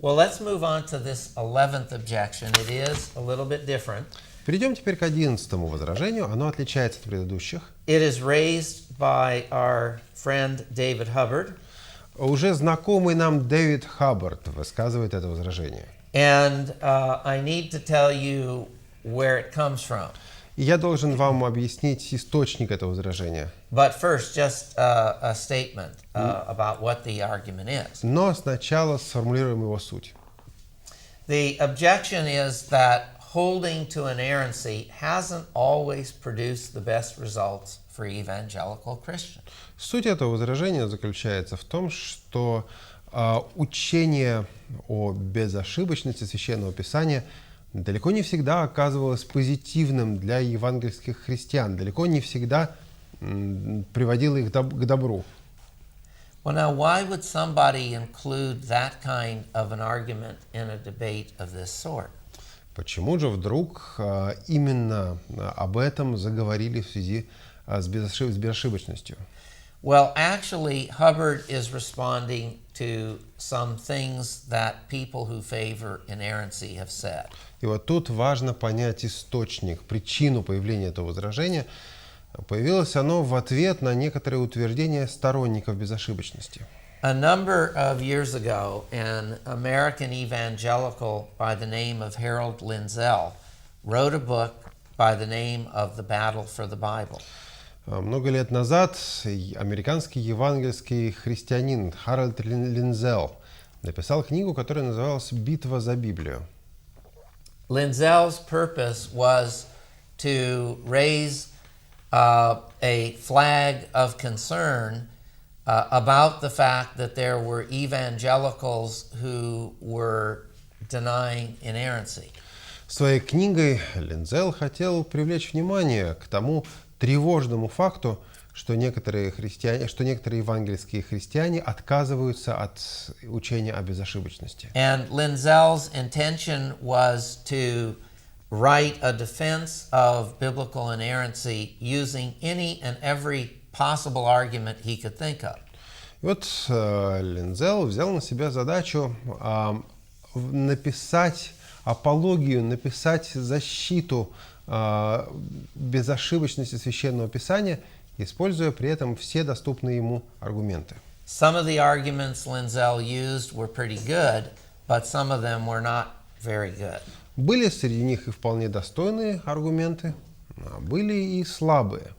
Well, let's move on to this 11th objection. It is a little bit different. Перейдем теперь к 11-му возражению. Оно отличается от предыдущих. It is raised by our friend David Hubbard. Уже знакомый нам Дэвид Хаббард высказывает это возражение. And I need to tell you where it comes from. И я должен вам объяснить источник этого возражения. But first, just a statement about what the argument is. Но сначала сформулируем его суть. The objection is that holding to inerrancy hasn't always produced the best results for evangelical Christians. Суть этого возражения заключается в том, что учение о безошибочности Священного Писания далеко не всегда оказывалось позитивным для евангельских христиан, далеко не всегда приводило их к добру. Well, now, why would somebody include that kind of an argument in a debate of this sort? Почему же вдруг именно об этом заговорили в связи с безошибочностью? Well, actually, Hubbard is responding to some things that people who favor inerrancy have said. И вот тут важно понять источник, причину появления этого возражения. Появилось оно в ответ на некоторые утверждения сторонников безошибочности. A number of years ago, an American evangelical by the name of Harold Lindsell wrote a book by the name of The Battle for the Bible. Много лет назад американский евангельский христианин Харальд Линзелл написал книгу, которая называлась «Битва за Библию». Lindsell's purpose was to raise a flag of concern about the fact that there were evangelicals who were denying inerrancy. Своей книгой Линзелл хотел привлечь внимание к тому тревожному факту, что некоторые евангельские христиане отказываются от учения о безошибочности. And Lindsell's intention was to write a defense of biblical inerrancy using any and every possible argument he could think of. И вот Линзелл взял на себя задачу написать апологию, написать защиту безошибочности Священного Писания, используя при этом все доступные ему аргументы. Some of the arguments Lindsell used were pretty good, but some of them were not very good. Были среди них и вполне достойные аргументы, а были и слабые.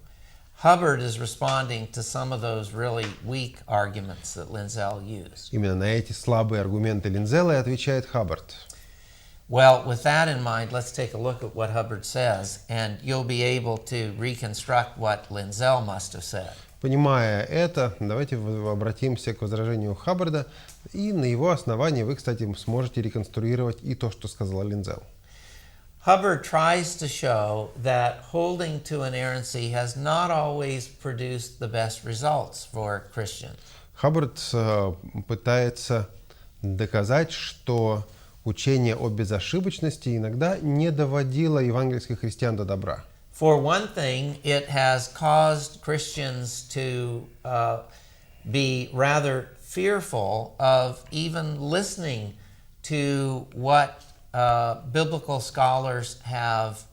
Hubbard is responding to some of those really weak arguments that Lindsell used. Именно на эти слабые аргументы Линзелла и отвечает Хаббард. Well, with that in mind, let's take a look at what Hubbard says, and you'll be able to reconstruct what Lindsell must have said. Понимая это, давайте обратимся к возражению Хаббарда, и на его основании вы, кстати, сможете реконструировать и то, что сказал Линзелл. Hubbard tries to show that holding to inerrancy has not always produced the best results for Christians. Хаббард пытается доказать, что учение о безошибочности иногда не доводило евангельских христиан до добра. For one thing, it has caused Christians to be rather fearful of even listening to what biblical scholars have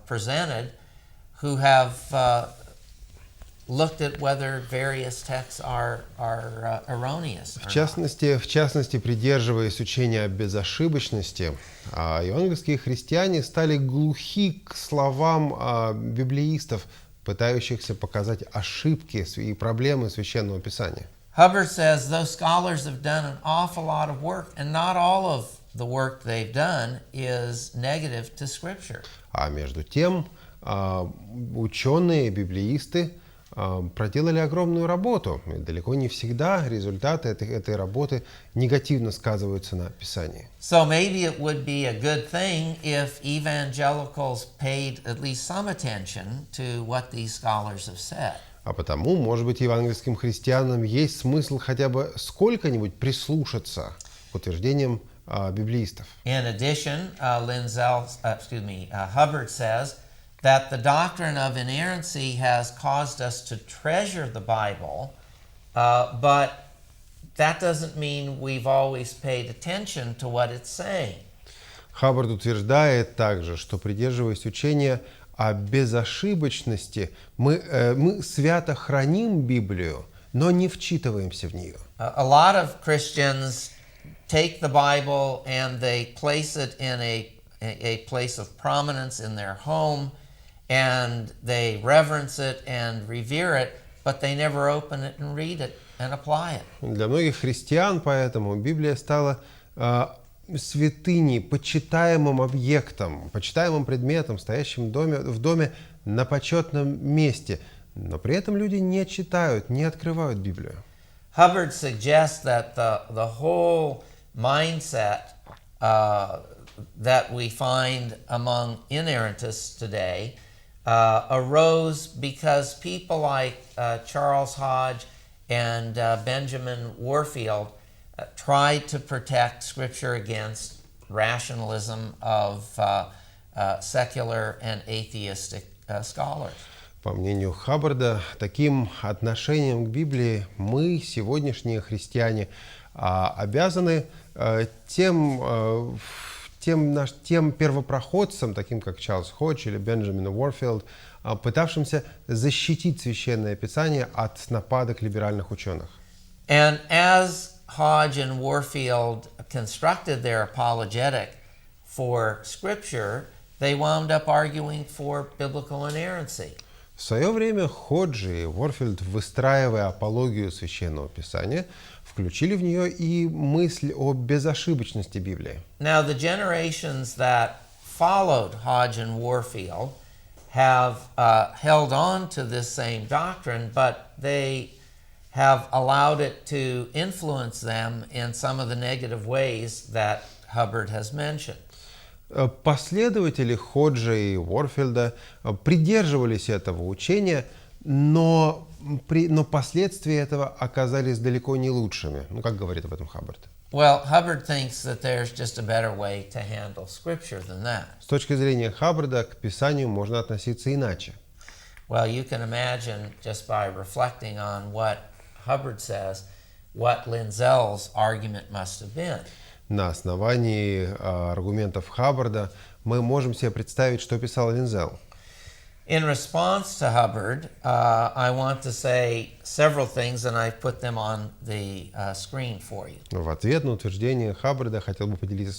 presented, who have looked at whether various texts are erroneous. В частности, придерживаясь учения о безошибочности, евангельские христиане стали глухи к словам библеистов, пытающихся показать ошибки и проблемы Священного Писания. Hubbard says those scholars have done an awful lot of work, and not all of the work they've done is negative to Scripture. А между тем, ученые, библеисты проделали огромную работу. И далеко не всегда результаты этой работы негативно сказываются на Писании. So maybe it would be a good thing if evangelicals paid at least some attention to what these scholars have said. А потому, может быть, евангельским христианам есть смысл хотя бы сколько-нибудь прислушаться к утверждениям библеистов. In addition, Hubbard says that the doctrine of inerrancy has caused us to treasure the Bible, but that doesn't mean we've always paid attention to what it's saying. Хаббард утверждает также, что, придерживаясь учения о безошибочности, мы свято храним Библию, но не вчитываемся в нее. A lot of Christians take the Bible and they place it in a place of prominence in their home, and they reverence it and revere it, but they never open it and read it and apply it. Для многих христиан поэтому Библия стала святыней, почитаемым объектом, почитаемым предметом, стоящим в доме на почетном месте. Но при этом люди не читают, не открывают Библию. Hubbard suggests that the whole mindset that we find among inerrantists today arose because people like Charles Hodge and Benjamin Warfield tried to protect Scripture against rationalism of secular and atheistic scholars. По мнению Хаббарда, таким отношением к Библии мы, сегодняшние христиане, обязаны тем первопроходцам, таким как Чарльз Ходж или Бенджамин Уорфилд, пытавшимся защитить Священное Писание от нападок либеральных ученых. And as Hodge and Warfield constructed their apologetic for Scripture, they wound up arguing for biblical inerrancy. В свое время Ходжи и Уорфилд, выстраивая апологию Священного Писания, включили в нее и мысль о безошибочности Библии. Now, the generations that followed Hodge and Warfield have held on to this same doctrine, but they have allowed it to influence them in some of the negative ways that Hubbard has mentioned. Последователи Ходжа и Уорфилда придерживались этого учения, но последствия этого оказались далеко не лучшими. Ну, как говорит об этом Хаббард. Well, Hubbard thinks that there's just a better way to handle Scripture than that. С точки зрения Хаббарда к Писанию можно относиться иначе. Well, you can imagine, just by reflecting on what Hubbard says, what Linzel's argument must have been. На основании аргументов Хаббарда мы можем себе представить, что писал Линзел. In response to Hubbard, I want to say several things, and I've put them on the screen for you. В ответ на утверждение Хаббарда хотел бы поделиться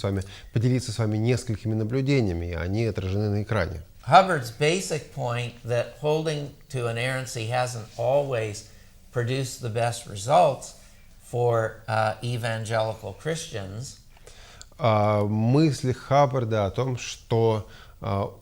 с вами несколькими наблюдениями, и они отражены на экране. Hubbard's basic point that holding to inerrancy hasn't always produced the best results for evangelical Christians. Мысли Хаббарда о том, что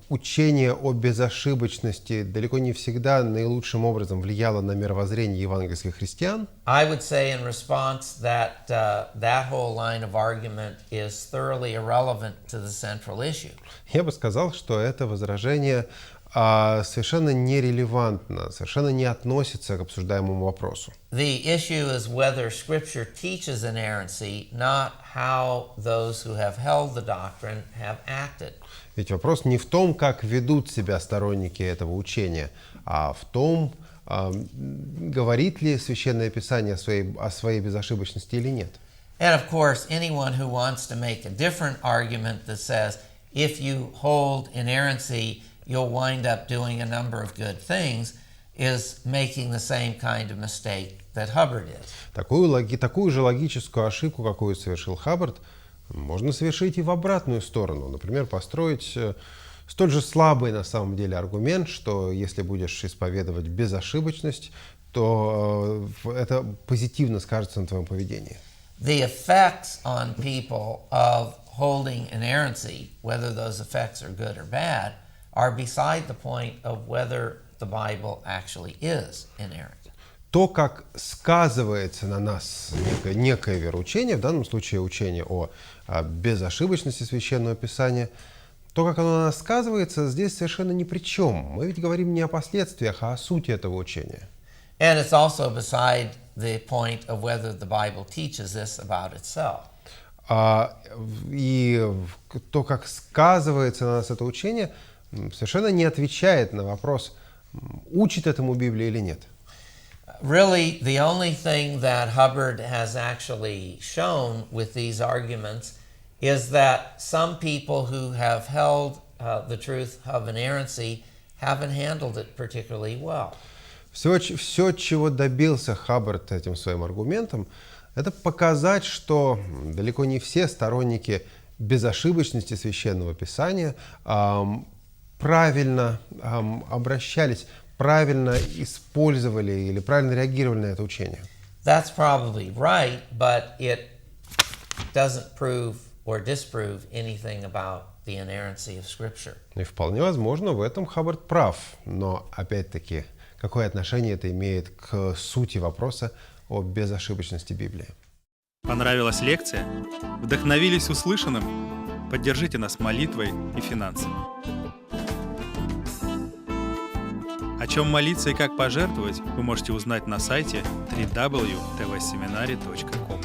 учение о безошибочности далеко не всегда наилучшим образом влияло на мировоззрение евангельских христиан. I would say in response that that whole line of argument is thoroughly irrelevant to the central issue. Я бы сказал, что это возражение совершенно нерелевантно, совершенно не относится к обсуждаемому вопросу. The issue is whether Scripture teaches inerrancy, not how those who have held the doctrine have acted. Ведь вопрос не в том, как ведут себя сторонники этого учения, а в том, говорит ли Священное Писание о своей безошибочности или нет. And of course, anyone who wants to make a different argument that says if you hold inerrancy, you'll wind up doing a number of good things, is making the same kind of mistake that Hubbard is. Такую же логическую ошибку, какую совершил Хаббард, можно совершить и в обратную сторону. Например, построить столь же слабый на самом деле аргумент, что если будешь исповедовать безошибочность, то это позитивно скажется на твоем поведении. The effects on people of holding inerrancy, whether those effects are good or bad, are beside the point of whether the Bible actually is inerrant. То, как сказывается на нас некое вероучение, в данном случае учение о безошибочности Священного Писания, то, как оно на нас сказывается, здесь совершенно ни при чем. Мы ведь говорим не о последствиях, а о сути этого учения. And it's also beside the point of whether the Bible teaches this about itself. И то, как сказывается на нас это учение, совершенно не отвечает на вопрос, учит этому Библия или нет. Really, the only thing that Hubbard has actually shown with these arguments is that some people who have held the truth of inerrancy haven't handled it particularly well. Все, чего добился Хаббард этим своим аргументом, это показать, что далеко не все сторонники безошибочности Священного Писания правильно обращались, правильно использовали или правильно реагировали на это учение. That's probably right, but it doesn't prove or disprove anything about the inerrancy of Scripture. И вполне возможно, в этом Хаббард прав, но опять-таки, какое отношение это имеет к сути вопроса о безошибочности Библии? Понравилась лекция? Вдохновились услышанным? Поддержите нас молитвой и финансами. О чем молиться и как пожертвовать, вы можете узнать на сайте www.tvseminary.com.